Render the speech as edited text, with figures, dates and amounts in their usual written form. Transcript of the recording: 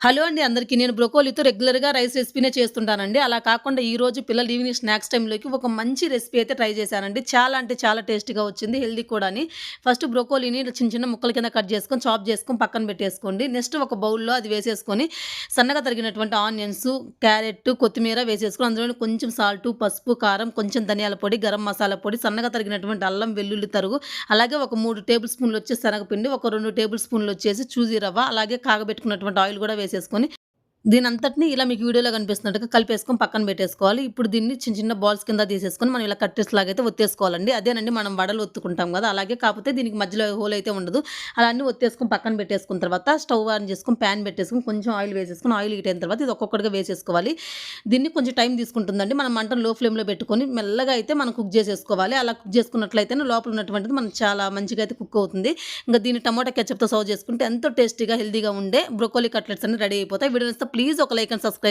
Hello అండి అందరికీ. నేను బ్రొకోలీతో రెగ్యులర్‌గా రైస్ రెసిపీనే చేస్తుంటానండి. అలా కాకుండా ఈరోజు పిల్లలు ఈవినింగ్ స్నాక్స్ టైమ్‌లోకి ఒక మంచి రెసిపీ అయితే ట్రై చేశానండి. చాలా అంటే చాలా టేస్టీగా వచ్చింది. హెల్తీ కూడాని. ఫస్ట్ బ్రొకోలీని చిన్న చిన్న ముక్కల కింద కట్ చేసుకొని, చాప్ చేసుకొని పక్కన పెట్టేసుకోండి. నెక్స్ట్ ఒక బౌల్‌లో అది వేసేసుకొని, సన్నగా తరిగినటువంటి ఆనియన్సు, క్యారెట్టు, కొత్తిమీర వేసేసుకొని, అందులోనే కొంచెం సాల్టు, పసుపు, కారం, కొంచెం ధనియాల పొడి, గరం మసాలా పొడి, సన్నగా తరిగినటువంటి అల్లం, వెల్లుల్లి తరుగు, అలాగే ఒక 3 టేబుల్ స్పూన్‌లొచ్చేసి శనగపిండి, ఒక 2 టేబుల్ స్పూన్‌లొచ్చేసి చూజీ రవ్వ, అలాగే కాగబెట్టుకున్నటువంటి ఆయిల్ గూడా వేసేసుకొని దీనంతటిని ఇలా మీకు వీడియోలో కనిపిస్తున్నట్టుగా కలిపేసుకొని పక్కన పెట్టేసుకోవాలి. ఇప్పుడు దీన్ని చిన్న చిన్న బాల్స్ కింద తీసేసుకొని మనం ఇలా కట్టేస్‌లాగైతే ఒత్తేసుకోవాలండి. అదేనండి మనం వడలు ఒత్తుకుంటాం గదా! అలాగే కాపోతే దీనికి మధ్యలో హోల్ అయితే ఉండదు. అలా అన్నీ ఒత్తేసుకొని పక్కన పెట్టేసుకున్న తర్వాత స్టవ్ ఆన్ చేసుకొని పాన్ పెట్టేసుకొని కొంచెం ఆయిల్ వేసేసుకొని ఆయిల్ హీట్ అయిన తర్వాత ఇది ఒక్కొక్కటిగా వేసేసుకోవాలి. దీన్ని కొంచెం టైం తీసుకుంటుందండి. మనం మంటను లో ఫ్లేమ్‌లో పెట్టుకొని మెల్లగా అయితే మనం కుక్ చేసేసుకోవాలి. అలా కుక్ చేసుకున్నట్లయితేనే లోపల ఉన్నటువంటిది మనకు చాలా మంచిగా అయితే కుక్ అవుతుంది. ఇంక దీన్ని టమాటా కెచప్‌తో సర్వ్ చేసుకుంటే ఎంతో టేస్టీగా, హెల్తీగా ఉండే బ్రొకోలీ కట్లెట్స్ అన్ని రెడీ అయిపోతాయి. వీడియో నచ్చితే ప్లీజ్ ఒక లైక్ అండ్ సబ్స్క్రైబ్